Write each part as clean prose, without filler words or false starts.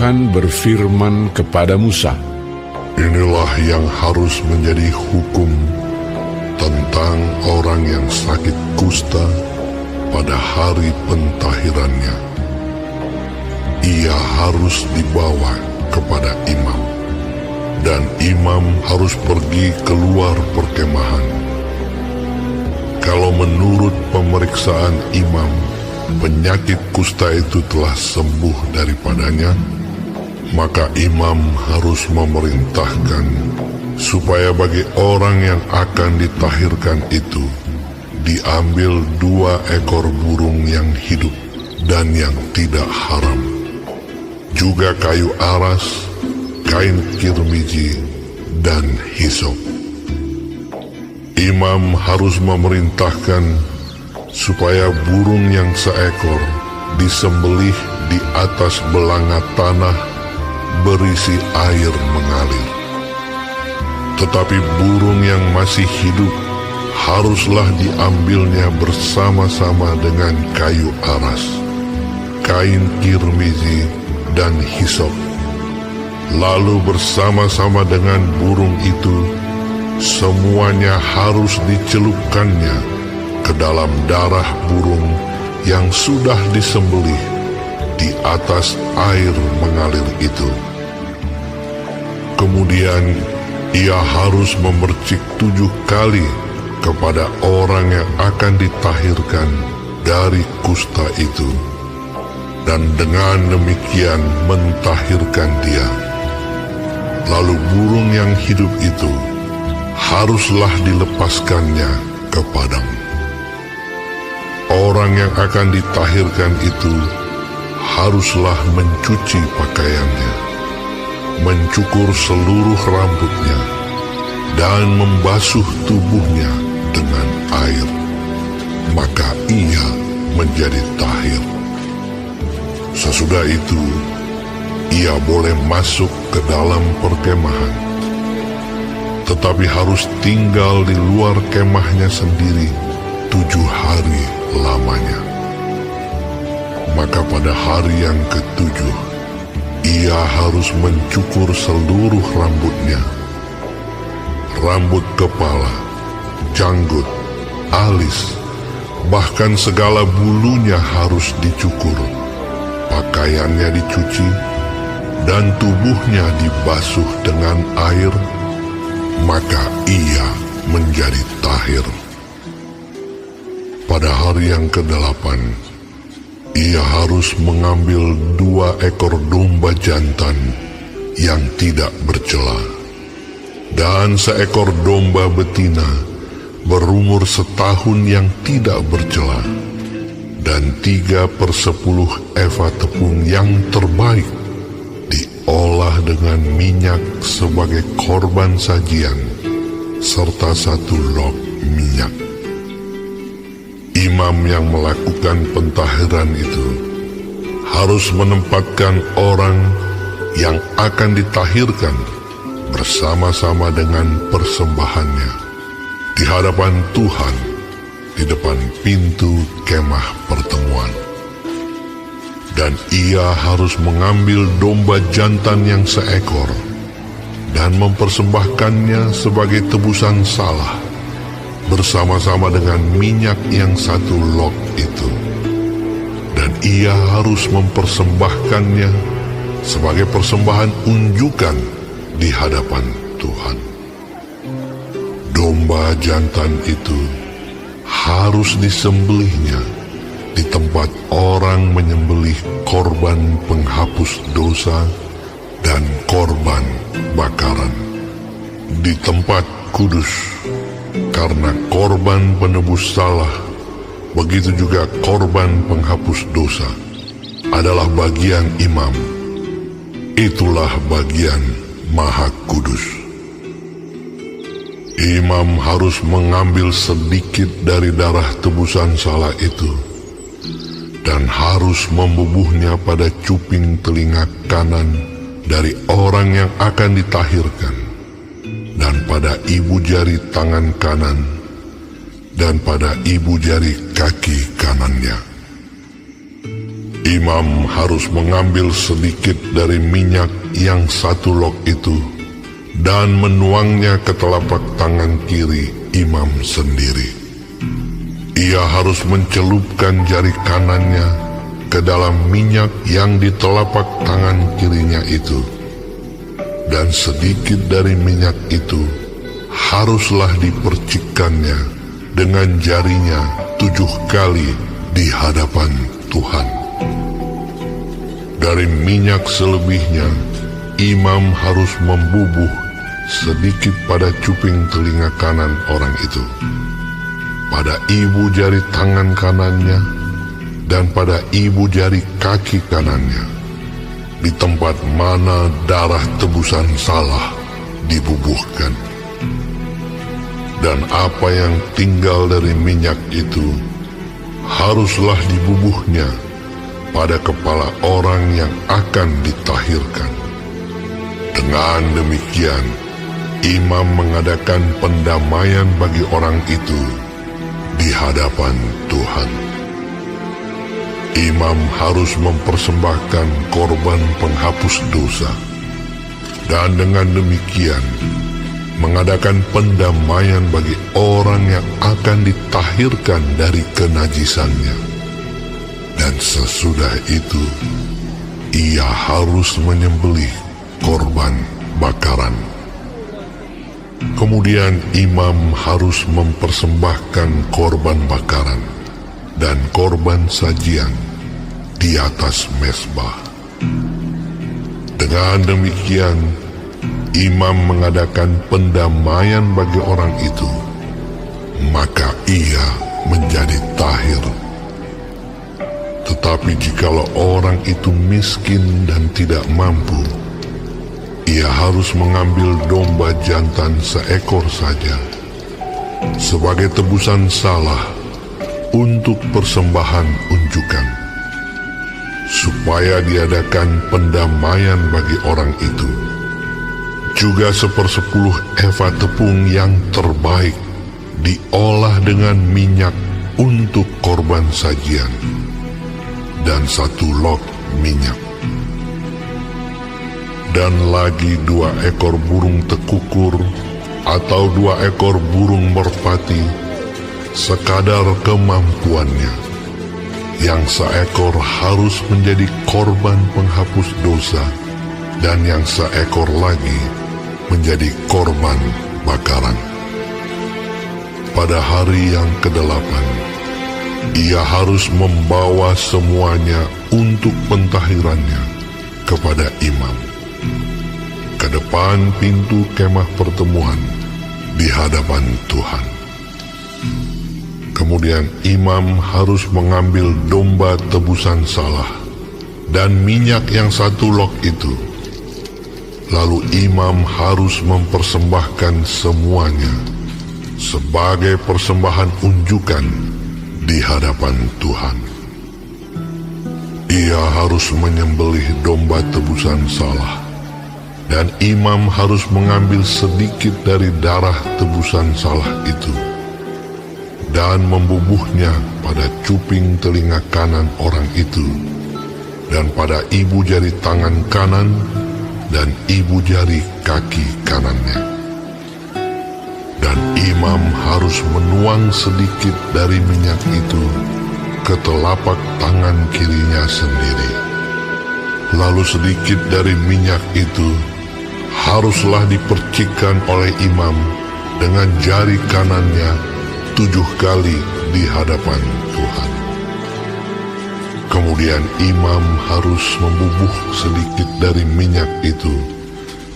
Tuhan berfirman kepada Musa, "Inilah yang harus menjadi hukum tentang orang yang sakit kusta pada hari pentahirannya. Ia harus dibawa kepada imam, dan imam harus pergi keluar perkemahan. Kalau menurut pemeriksaan imam, penyakit kusta itu telah sembuh daripadanya, maka imam harus memerintahkan supaya bagi orang yang akan ditahirkan itu diambil 2 ekor burung yang hidup dan yang tidak haram, juga kayu aras, kain kirmiji, dan hisop. Imam harus memerintahkan supaya burung yang seekor disembelih di atas belanga tanah berisi air mengalir. Tetapi burung yang masih hidup haruslah diambilnya bersama-sama dengan kayu aras, kain kirmizi, dan hisop. Lalu bersama-sama dengan burung itu, semuanya harus dicelupkannya ke dalam darah burung yang sudah disembelih di atas air mengalir itu. Kemudian ia harus memercik 7 kali kepada orang yang akan ditahirkan dari kusta itu, dan dengan demikian mentahirkan dia. Lalu burung yang hidup itu haruslah dilepaskannya ke padang. Orang yang akan ditahirkan itu haruslah mencuci pakaiannya, mencukur seluruh rambutnya, dan membasuh tubuhnya dengan air, maka ia menjadi tahir. Sesudah itu, ia boleh masuk ke dalam perkemahan, tetapi harus tinggal di luar kemahnya sendiri 7 hari lamanya. Maka pada hari yang ke-7, ia harus mencukur seluruh rambutnya, rambut kepala, janggut, alis, bahkan segala bulunya harus dicukur, pakaiannya dicuci, dan tubuhnya dibasuh dengan air, maka ia menjadi tahir. Pada hari yang ke-8, ia harus mengambil 2 ekor domba jantan yang tidak bercela, dan 1 ekor domba betina berumur 1 tahun yang tidak bercela, dan 3/10 eva tepung yang terbaik diolah dengan minyak sebagai korban sajian, serta 1 log minyak. Imam yang melakukan pentahiran itu harus menempatkan orang yang akan ditahirkan bersama-sama dengan persembahannya di hadapan Tuhan di depan pintu kemah pertemuan. Dan ia harus mengambil domba jantan yang 1 ekor dan mempersembahkannya sebagai tebusan salah bersama-sama dengan minyak yang 1 log itu. Dan ia harus mempersembahkannya sebagai persembahan unjukan di hadapan Tuhan. Domba jantan itu harus disembelihnya di tempat orang menyembelih korban penghapus dosa dan korban bakaran, di tempat kudus, karena korban penebus salah, begitu juga korban penghapus dosa, adalah bagian imam. Itulah bagian Maha Kudus. Imam harus mengambil sedikit dari darah tebusan salah itu, dan harus membubuhnya pada cuping telinga kanan dari orang yang akan ditahirkan, dan pada ibu jari tangan kanan, dan pada ibu jari kaki kanannya. Imam harus mengambil sedikit dari minyak yang satu lok itu dan menuangnya ke telapak tangan kiri imam sendiri. Ia harus mencelupkan jari kanannya ke dalam minyak yang di telapak tangan kirinya itu, dan sedikit dari minyak itu haruslah dipercikkannya dengan jarinya 7 kali di hadapan Tuhan. Dari minyak selebihnya, imam harus membubuh sedikit pada cuping telinga kanan orang itu, pada ibu jari tangan kanannya, dan pada ibu jari kaki kanannya, di tempat mana darah tebusan salah dibubuhkan. Dan apa yang tinggal dari minyak itu haruslah dibubuhnya pada kepala orang yang akan ditahirkan. Dengan demikian, imam mengadakan pendamaian bagi orang itu di hadapan Tuhan. Imam harus mempersembahkan korban penghapus dosa, dan dengan demikian mengadakan pendamaian bagi orang yang akan ditahirkan dari kenajisannya. Dan sesudah itu, ia harus menyembelih korban bakaran. Kemudian imam harus mempersembahkan korban bakaran dan korban sajian di atas mezbah. Dengan demikian, imam mengadakan pendamaian bagi orang itu, maka ia menjadi tahir. Tetapi jikalau orang itu miskin dan tidak mampu, ia harus mengambil domba jantan seekor saja sebagai tebusan salah untuk persembahan unjukan, supaya diadakan pendamaian bagi orang itu. Juga 1/10 eva tepung yang terbaik diolah dengan minyak untuk korban sajian, dan 1 lok minyak. Dan lagi 2 ekor burung tekukur atau 2 ekor burung merpati, sekadar kemampuannya. Yang seekor harus menjadi korban penghapus dosa, dan yang seekor lagi menjadi korban bakaran. Pada hari yang ke-8, ia harus membawa semuanya untuk pentahirannya kepada imam, ke depan pintu kemah pertemuan di hadapan Tuhan. Kemudian imam harus mengambil domba tebusan salah dan minyak yang 1 lok itu. Lalu imam harus mempersembahkan semuanya sebagai persembahan unjukan di hadapan Tuhan. Ia harus menyembelih domba tebusan salah, dan imam harus mengambil sedikit dari darah tebusan salah itu dan membubuhnya pada cuping telinga kanan orang itu, dan pada ibu jari tangan kanan dan ibu jari kaki kanannya. Dan imam harus menuang sedikit dari minyak itu ke telapak tangan kirinya sendiri. Lalu sedikit dari minyak itu haruslah dipercikkan oleh imam dengan jari kanannya 7 kali di hadapan Tuhan. Kemudian imam harus membubuh sedikit dari minyak itu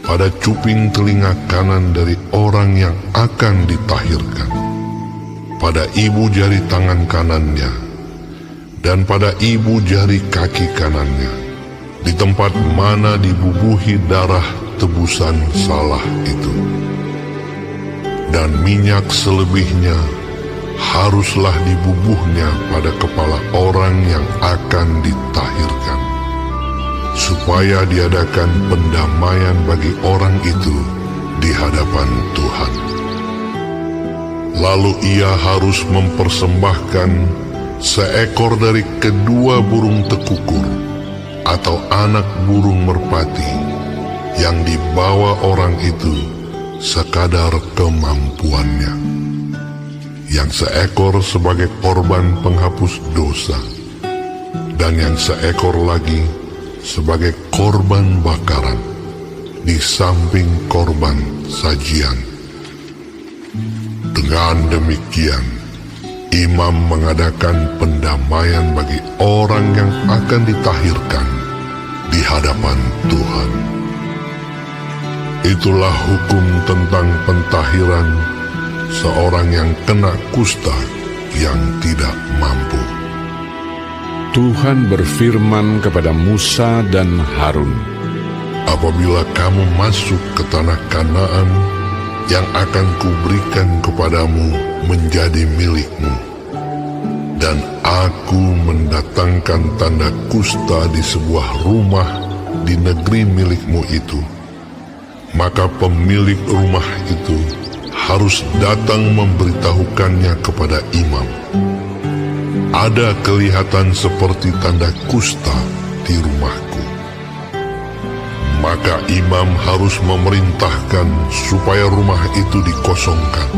pada cuping telinga kanan dari orang yang akan ditahirkan, pada ibu jari tangan kanannya, dan pada ibu jari kaki kanannya, di tempat mana dibubuhi darah tebusan salah itu. Dan minyak selebihnya haruslah dibubuhnya pada kepala orang yang akan ditahirkan, supaya diadakan pendamaian bagi orang itu di hadapan Tuhan. Lalu ia harus mempersembahkan seekor dari kedua burung tekukur atau anak burung merpati yang dibawa orang itu sekadar kemampuannya, yang seekor sebagai korban penghapus dosa, dan yang seekor lagi sebagai korban bakaran di samping korban sajian. Dengan demikian, imam mengadakan pendamaian bagi orang yang akan ditahirkan di hadapan Tuhan. Itulah hukum tentang pentahiran seorang yang kena kusta yang tidak mampu. Tuhan berfirman kepada Musa dan Harun, apabila kamu masuk ke tanah Kanaan yang akan kuberikan kepadamu menjadi milikmu, dan aku mendatangkan tanda kusta di sebuah rumah di negeri milikmu itu, maka pemilik rumah itu harus datang memberitahukannya kepada imam. Ada kelihatan seperti tanda kusta di rumahku. Maka imam harus memerintahkan supaya rumah itu dikosongkan.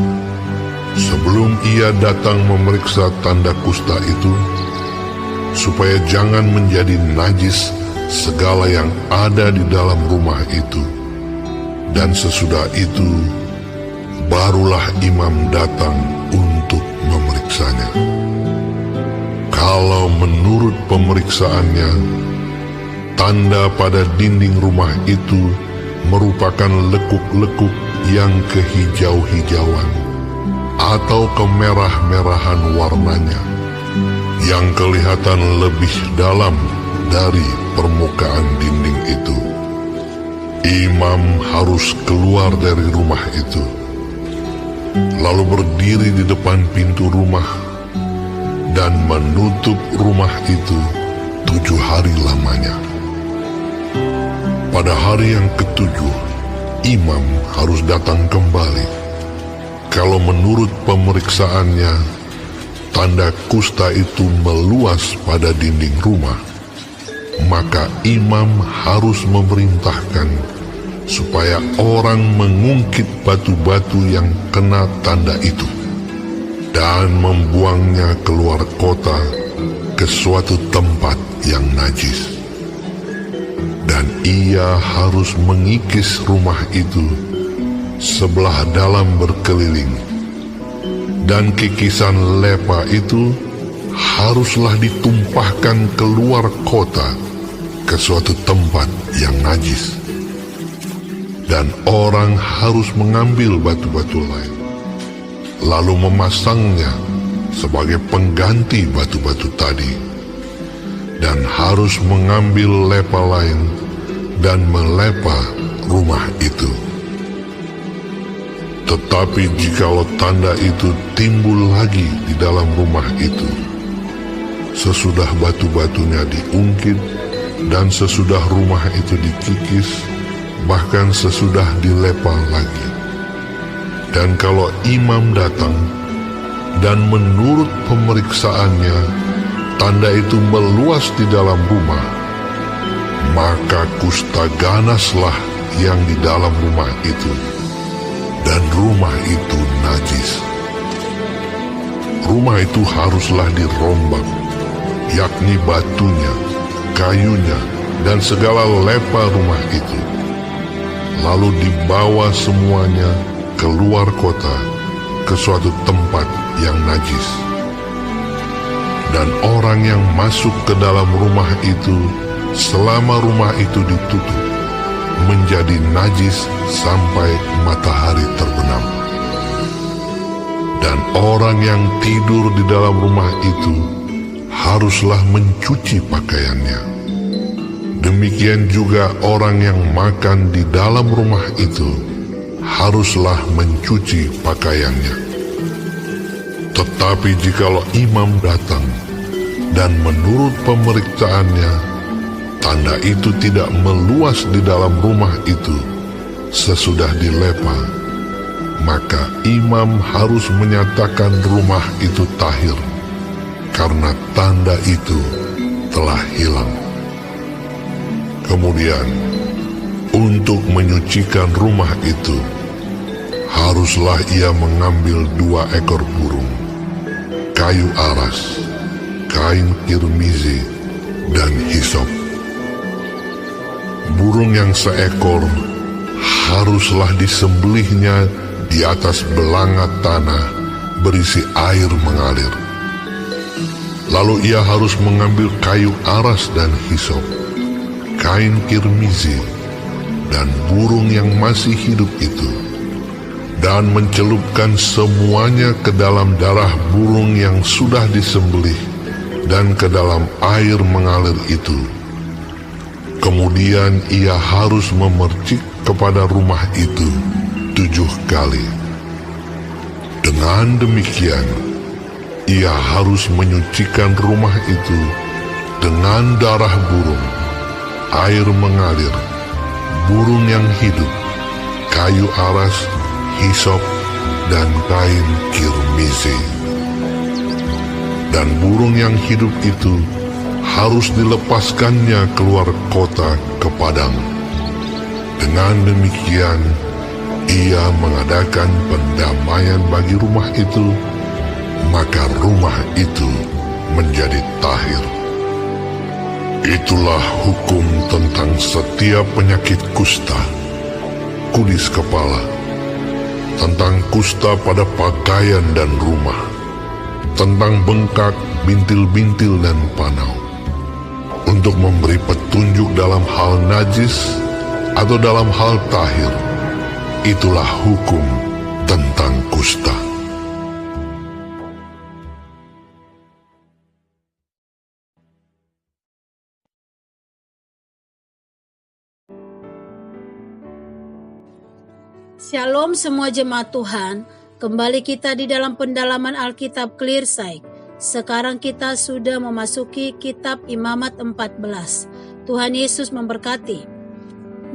Sebelum ia datang memeriksa tanda kusta itu, supaya jangan menjadi najis segala yang ada di dalam rumah itu. Dan sesudah itu, barulah imam datang untuk memeriksanya. Kalau menurut pemeriksaannya, tanda pada dinding rumah itu merupakan lekuk-lekuk yang kehijau-hijauan atau kemerah-merahan warnanya, yang kelihatan lebih dalam dari permukaan dinding itu. Imam harus keluar dari rumah itu, lalu berdiri di depan pintu rumah dan menutup rumah itu 7 hari lamanya. Pada hari yang ke-7, imam harus datang kembali. Kalau menurut pemeriksaannya, tanda kusta itu meluas pada dinding rumah, maka imam harus memerintahkan supaya orang mengungkit batu-batu yang kena tanda itu dan membuangnya keluar kota ke suatu tempat yang najis. Dan ia harus mengikis rumah itu sebelah dalam berkeliling, dan kikisan lepa itu haruslah ditumpahkan keluar kota ke suatu tempat yang najis. Dan orang harus mengambil batu-batu lain, lalu memasangnya sebagai pengganti batu-batu tadi, dan harus mengambil lepa lain dan melepa rumah itu. Tetapi jikalau tanda itu timbul lagi di dalam rumah itu, sesudah batu-batunya diungkit dan sesudah rumah itu dikikis, bahkan sesudah dilepa lagi, dan kalau imam datang dan menurut pemeriksaannya tanda itu meluas di dalam rumah, maka kusta ganaslah yang di dalam rumah itu, dan rumah itu najis. Rumah itu haruslah dirombak, yakni batunya, kayunya, dan segala lepa rumah itu, lalu dibawa semuanya keluar kota ke suatu tempat yang najis. Dan orang yang masuk ke dalam rumah itu selama rumah itu ditutup menjadi najis sampai matahari terbenam. Dan orang yang tidur di dalam rumah itu haruslah mencuci pakaiannya. Demikian juga orang yang makan di dalam rumah itu haruslah mencuci pakaiannya. Tetapi jikalau imam datang dan menurut pemeriksaannya tanda itu tidak meluas di dalam rumah itu sesudah dilepa, maka imam harus menyatakan rumah itu tahir karena tanda itu telah hilang. Kemudian, untuk menyucikan rumah itu, haruslah ia mengambil 2 ekor burung, kayu aras, kain kirmizi, dan hisop. Burung yang seekor haruslah disembelihnya di atas belanga tanah berisi air mengalir. Lalu ia harus mengambil kayu aras dan hisop, kain kirmizi, dan burung yang masih hidup itu, dan mencelupkan semuanya ke dalam darah burung yang sudah disembelih dan ke dalam air mengalir itu. Kemudian ia harus memercik kepada rumah itu 7 kali. Dengan demikian, ia harus menyucikan rumah itu dengan darah burung, air mengalir, burung yang hidup, kayu aras, hisop, dan kain kirmizi. Dan burung yang hidup itu harus dilepaskannya keluar kota ke padang. Dengan demikian, ia mengadakan pendamaian bagi rumah itu, maka rumah itu menjadi tahir. Itulah hukum tentang setiap penyakit kusta, kudis kepala, tentang kusta pada pakaian dan rumah, tentang bengkak, bintil-bintil, dan panau, untuk memberi petunjuk dalam hal najis atau dalam hal tahir. Itulah hukum tentang kusta. Shalom semua jemaat Tuhan, kembali kita di dalam pendalaman Alkitab Clearsight. Sekarang kita sudah memasuki kitab Imamat 14. Tuhan Yesus memberkati.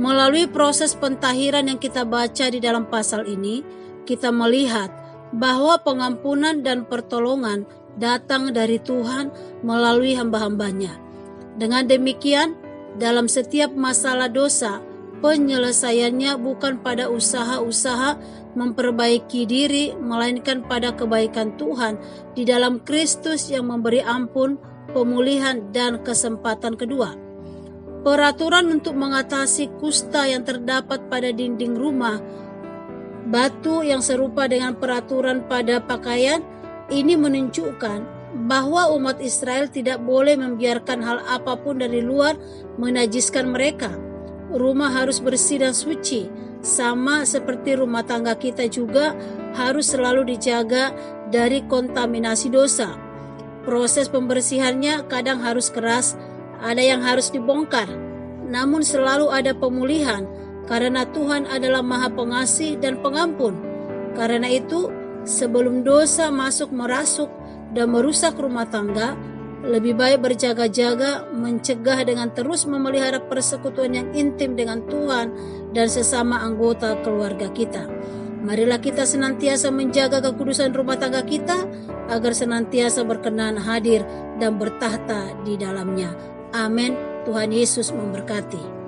Melalui proses pentahiran yang kita baca di dalam pasal ini, kita melihat bahwa pengampunan dan pertolongan datang dari Tuhan melalui hamba-hambanya. Dengan demikian, dalam setiap masalah dosa, penyelesaiannya bukan pada usaha-usaha memperbaiki diri, melainkan pada kebaikan Tuhan di dalam Kristus yang memberi ampun, pemulihan, dan kesempatan kedua. Peraturan untuk mengatasi kusta yang terdapat pada dinding rumah, batu yang serupa dengan peraturan pada pakaian, ini menunjukkan bahwa umat Israel tidak boleh membiarkan hal apapun dari luar menajiskan mereka. Rumah harus bersih dan suci, sama seperti rumah tangga kita juga harus selalu dijaga dari kontaminasi dosa. Proses pembersihannya kadang harus keras, ada yang harus dibongkar, namun selalu ada pemulihan, karena Tuhan adalah Maha Pengasih dan Pengampun. Karena itu, sebelum dosa masuk merasuk dan merusak rumah tangga, lebih baik berjaga-jaga, mencegah dengan terus memelihara persekutuan yang intim dengan Tuhan dan sesama anggota keluarga kita. Marilah kita senantiasa menjaga kekudusan rumah tangga kita, agar senantiasa berkenan hadir dan bertahta di dalamnya. Amin. Tuhan Yesus memberkati.